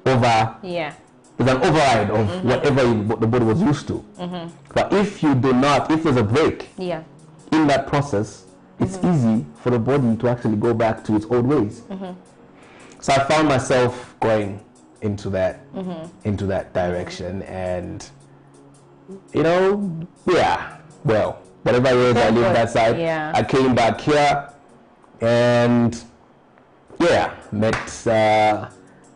over. Yeah. It's an override of whatever the body was used to. But if you do not, if there's a break Yeah. in that process, it's easy for the body to actually go back to its old ways. So I found myself going into that direction, and you know, yeah, well, whatever it is, I lived that side. Yeah. I came back here, and yeah, met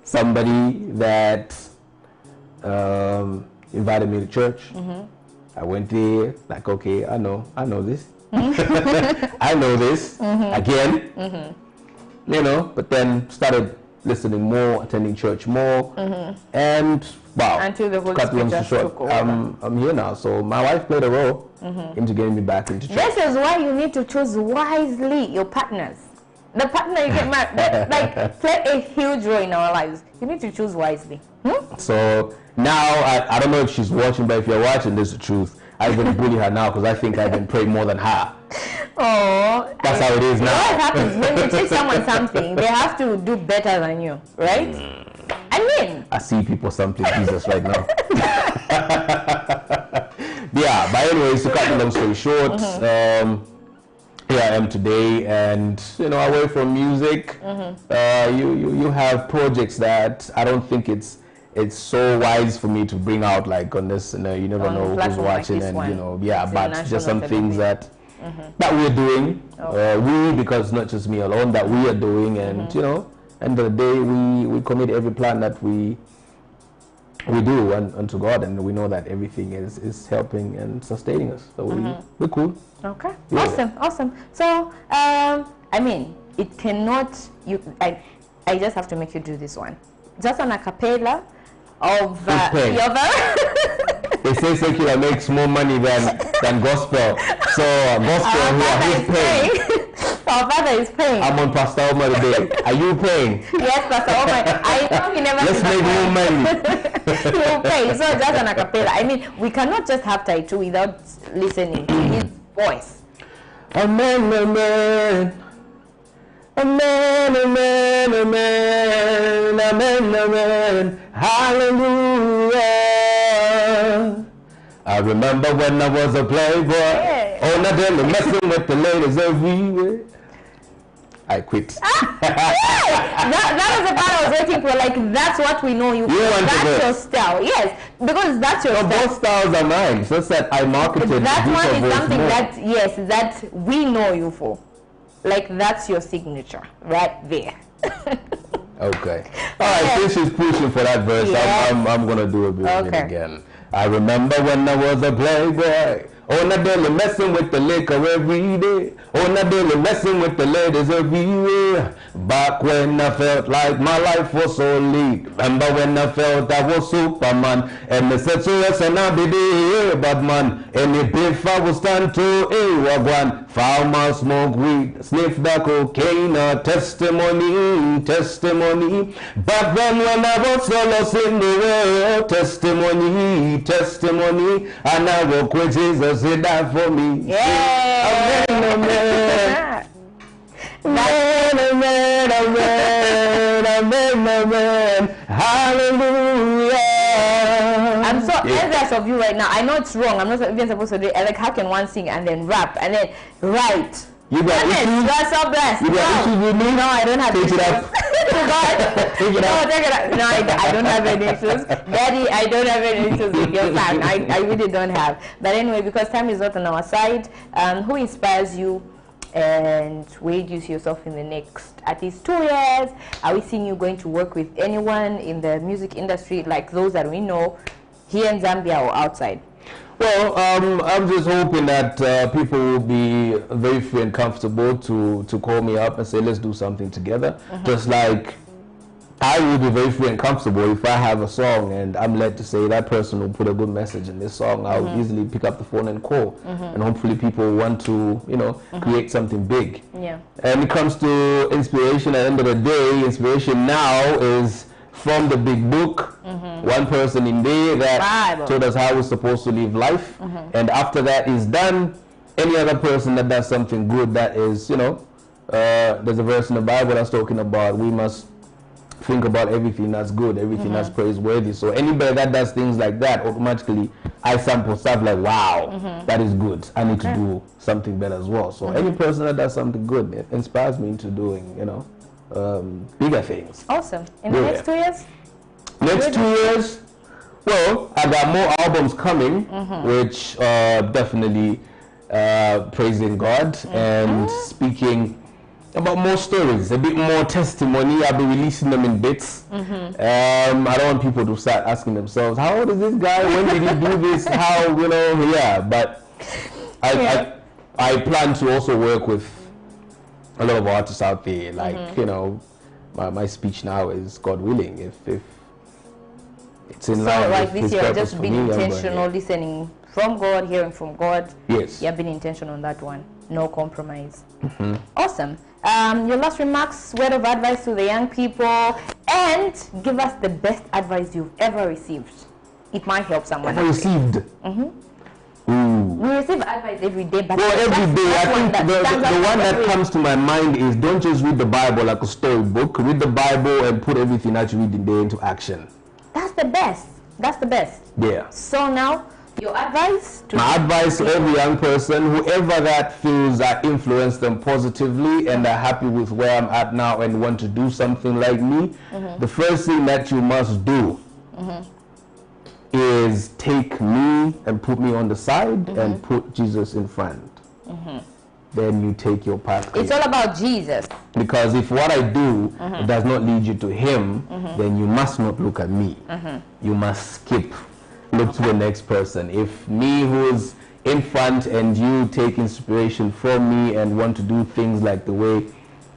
somebody that invited me to church. I went there, like, okay, I know this. I know this again. You know, but then started listening more, attending church more, and wow, Until the Holy cut Spirit long story just short, took over. I'm here now. So my wife played a role into getting me back into church. This is why you need to choose wisely your partners. The partner you get married, like, play a huge role in our lives. You need to choose wisely. So now I don't know if she's watching, but if you're watching, this is the truth. I even bully her now because I think I can pray more than her. Oh, That's how it is now. What happens when you teach someone something, they have to do better than you, right? I mean, I see people sampling Jesus right now. Yeah, but anyways, to cut the long story short, here I am today, and you know, away from music, you have projects that I don't think it's so wise for me to bring out, like on this. You know, you never On a know who's platform like watching, this and one. you know, yeah. It's But international just some things celebrity. that we're doing, we, because not just me alone, that we are doing, and you know, end of the day, we commit every plan that we we do unto God, and we know that everything is helping and sustaining us. So we're cool. Okay. Yeah. Awesome. So, I mean, it cannot, I just have to make you do this one. Just an a cappella of your They say secular makes more money than gospel. So gospel who's paying? Our father is paying. I'm on Pastor Omar today. Are you paying? Yes, Pastor Omar. I know he never. Let's make more money. He'll pay. So just an a cappella. I mean, we cannot just have Taitu without listening to his voice. Amen, amen. Amen, amen, amen, amen, amen, hallelujah. I remember when I was a playboy, oh, not really messing with the ladies everywhere. I quit. That was the part I was waiting for. Like, that's what we know you for. That's your style. Yes, because that's your style. Both styles are mine. It's just that I marketed. That one is something that, yes, that we know you for. Like, that's your signature right there. Okay. All right, since she's pushing for that verse, I'm going to do a bit of it again. I remember when I was a playboy. Oh, not daily messing with the liquor every day. Oh, not daily messing with the ladies everywhere. Back when I felt like my life was so lead. Remember when I felt I was Superman. And they said, so yes, and I'll be there, bad man. Any beef I will stand to, wagwan. Farmer smoke weed, sniff the cocaine, testimony. Back then when I was solo in the world, testimony. And I walk with Jesus. Say that for me. Yeah. Amen, amen. Amen, amen, amen. Hallelujah. I'm so envious of you right now. I know it's wrong. I'm not even supposed to do it. Like, how can one sing and then rap and then write? You got issues? You are so blessed. You got issues with me? No, I don't have issues. Take it up. Take it up. Take it up. No, I don't have any issues. Daddy, I don't have any issues with your son. I really don't have. But anyway, because time is not on our side, who inspires you and where do you see yourself in the next at least 2 years? Are we seeing you going to work with anyone in the music industry, like those that we know here in Zambia or outside? Well, I'm just hoping that people will be very free and comfortable to call me up and say, let's do something together. Just like I will be very free and comfortable if I have a song and I'm led to say that person will put a good message in this song. I'll easily pick up the phone and call. And hopefully people want to, create something big. Yeah. And it comes to inspiration, at the end of the day, inspiration now is from the big book, one person in there that told us how we're supposed to live life. And after that is done, any other person that does something good that is, there's a verse in the Bible that's talking about we must think about everything that's good, everything that's praiseworthy. So anybody that does things like that, automatically I sample stuff like, wow, that is good. I need to do something better as well. So any person that does something good, it inspires me into doing, bigger things. Awesome. In the next 2 years? Next 2 years, well, I got more albums coming, which definitely praising God and speaking about more stories, a bit more testimony. I'll be releasing them in bits. I don't want people to start asking themselves, how old is this guy? When did he do this? How, but I plan to also work with a lot of artists out there. Like, my speech now is God willing. If it's in line like with this His year, purpose just for being me, intentional, listening from God, hearing from God. Yes. You've been intentional on that one. No compromise. Awesome. Your last remarks, word of advice to the young people, and give us the best advice you've ever received. It might help someone. Ever received? We receive advice every day, but every day. I think the one that comes to my mind is don't just read the Bible like a storybook. Read the Bible and put everything that you read in there into action. That's the best. That's the best. Yeah. So now, your advice to my advice to every young person, whoever that feels I influenced them positively and are happy with where I'm at now and want to do something like me, the first thing that you must do is take me and put me on the side and put Jesus in front. then you take your path. It's all about Jesus. Because if what I do does not lead you to him, then you must not look at me. You must skip, look to the next person. If me who's in front and you take inspiration from me and want to do things like the way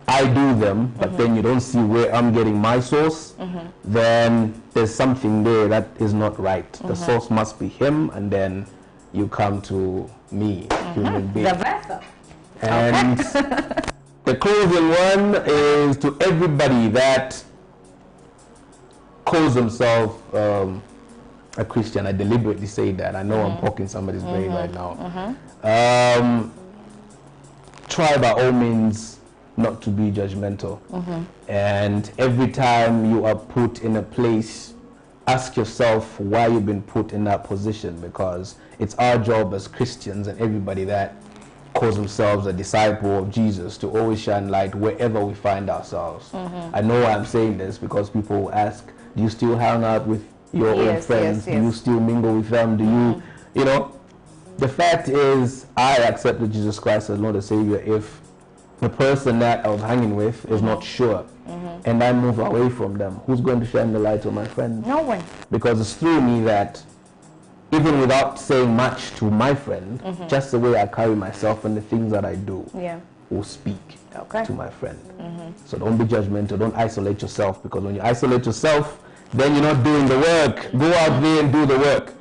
I do them, but then you don't see where I'm getting my source, then there's something there that is not right. The source must be him, and then you come to me, human being. The vessel. And the closing one is to everybody that calls themselves a Christian. I deliberately say that. I know I'm poking somebody's brain right now. Try by all means not to be judgmental. And every time you are put in a place, ask yourself why you've been put in that position, because it's our job as Christians and everybody that calls themselves a disciple of Jesus to always shine light wherever we find ourselves. I know I'm saying this because people will ask, do you still hang out with your own friends? Do you still mingle with them? Do you, you know? The fact is, I accepted Jesus Christ as Lord and Savior if the person that I was hanging with is not sure, and I move away from them. Who's going to shine the light on my friend? No one. Because it's through me that, even without saying much to my friend, just the way I carry myself and the things that I do will speak to my friend. So don't be judgmental, don't isolate yourself, because when you isolate yourself, then you're not doing the work. Go out there and do the work.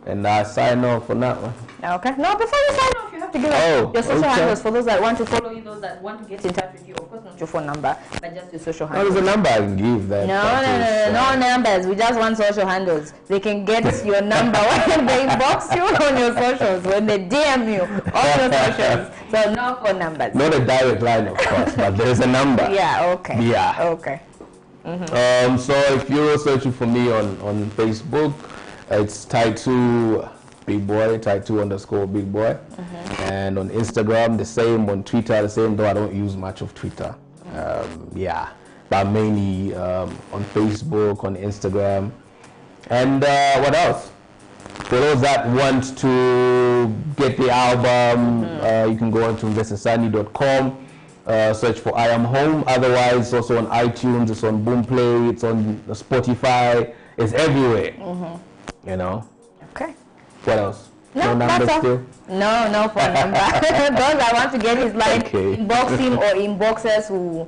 And I sign off on that one. Okay. No, before you sign off, you have to give us your social handles for those that want to follow you, those that want to get in touch with you. Of course, not your phone number, but just your social handles. There's a number I can give. No numbers. We just want social handles. They can get your number when they inbox you on your socials, when they DM you on your socials. So no phone numbers. Not a direct line, of course, but there's a number. Yeah, okay. Yeah. Okay. So if you're searching for me on Facebook, it's Taitu Big Boy, Taitu_Big Boy. And on Instagram, the same. On Twitter, the same, though I don't use much of Twitter. But mainly on Facebook, on Instagram. And what else? For those that want to get the album, you can go on to investorsani.com. Search for I Am Home. Otherwise, it's also on iTunes, it's on Boomplay, it's on Spotify, it's everywhere. You know? Okay. What else? No numbers still? No phone number. Those I want to get his line, inbox him or inboxers who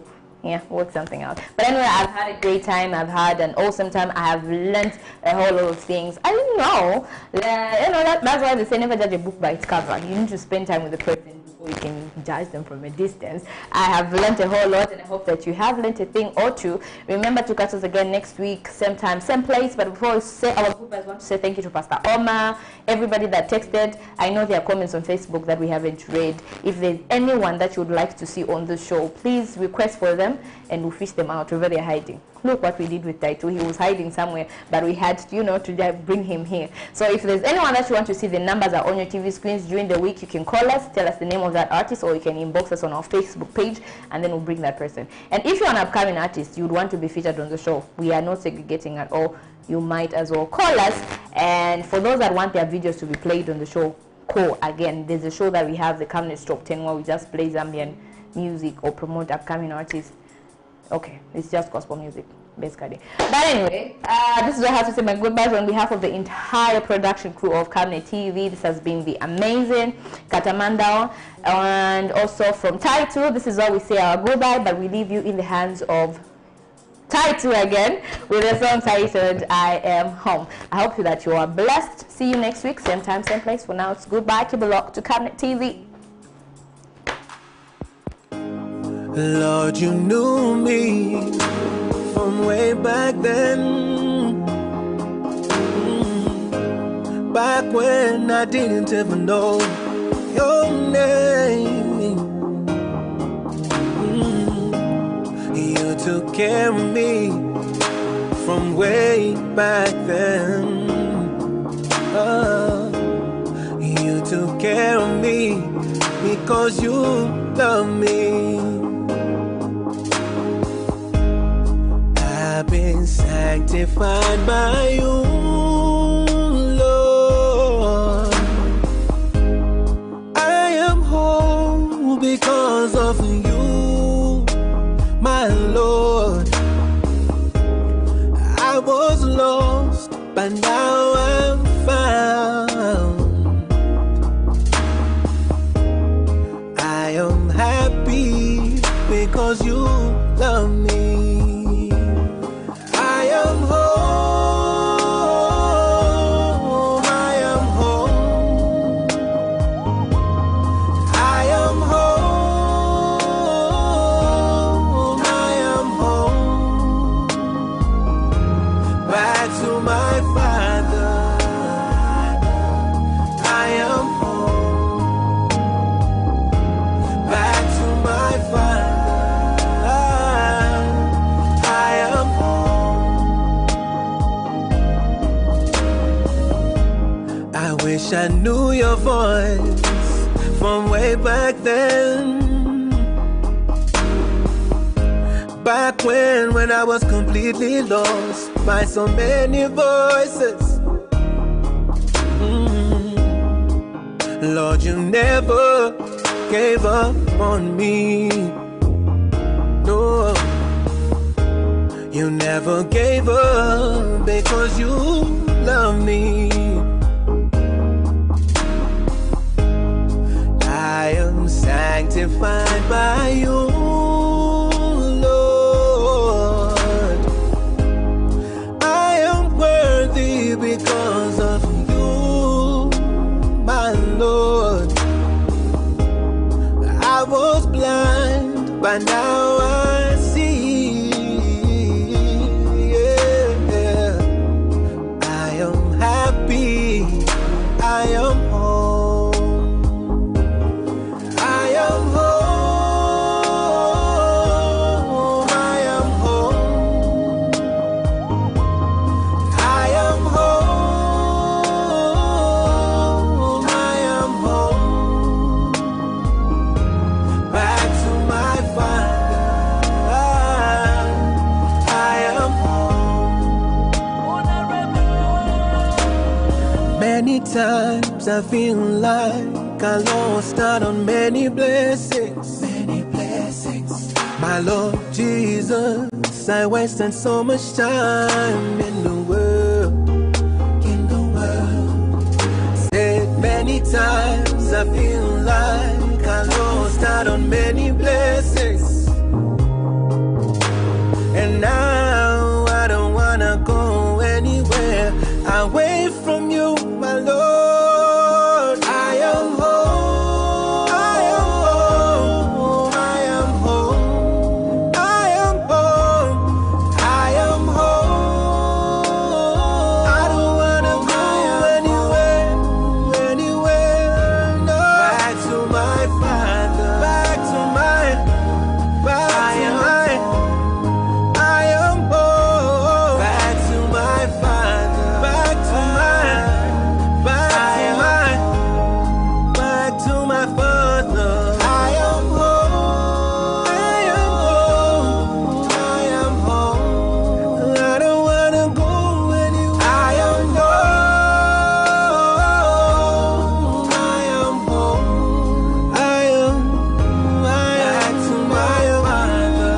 work something out. But anyway, I've had a great time. I've had an awesome time. I have learned a whole lot of things. I didn't know. That's why they say never judge a book by its cover. You need to spend time with the person before you can judge them from a distance. I have learned a whole lot, and I hope that you have learned a thing or two. Remember to catch us again next week, same time, same place. But before we say our goodbyes, I want to say thank you to Pastor Omar, everybody that texted. I know there are comments on Facebook that we haven't read. If there's anyone that you would like to see on the show, please request for them, and we'll fish them out wherever they're hiding. Look what we did with Taitu. He was hiding somewhere, but we had, to bring him here. So if there's anyone that you want to see, the numbers are on your TV screens. During the week, you can call us, tell us the name of that artist, or you can inbox us on our Facebook page, and then we'll bring that person. And if you're an upcoming artist, you'd want to be featured on the show, we are not segregating at all. You might as well call us. And for those that want their videos to be played on the show, call again. There's a show that we have, the Camness Top 10, where we just play Zambian music or promote upcoming artists. Okay, it's just gospel music, basically. But anyway, this is where I have to say my goodbyes on behalf of the entire production crew of Camnet TV. This has been the amazing Katamandao, and also from Taitu. This is where we say our goodbye, but we leave you in the hands of Taitu again with a song titled I Am Home. I hope that you are blessed. See you next week, same time, same place. For now, it's goodbye. Keep it locked to Camnet TV. Lord, you knew me from way back then, back when I didn't even know your name. You took care of me from way back then. You took care of me because you love me. I've been sanctified by you, Lord. I am whole I wish I knew your voice from way back then. Back when I was completely lost by so many voices. Lord, you never gave up on me. No, you never gave up because you love me. I am sanctified by you, Lord. I am worthy because of you, my Lord. I was blind, but now I see. Yeah. I am happy. I am home. I am home. I am home. I am home. I am home. Back to my Father. I am home. Many times I feel like I lost out on many blessings. Many blessings. My Lord Jesus, I wasted so much time in the world. In the world. Said many times I feel like I lost out on many blessings. And now I don't wanna go anywhere away from you, my Lord. I am home. I am home. I am home. I am home. I am home. I don't wanna go anywhere, anywhere. No. Back to my Father. Back to my. Back to my. I am home. Back to my Father. Back to my. Back to my. Back to my Father. I am home. I am home. I am home. I don't wanna go anywhere. I am home. I am home. I am. Back to my Father.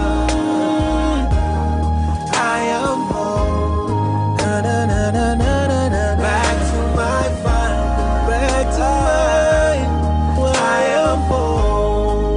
I am home. Na na na na na na na. Back to my Father. Back to mine. I am home.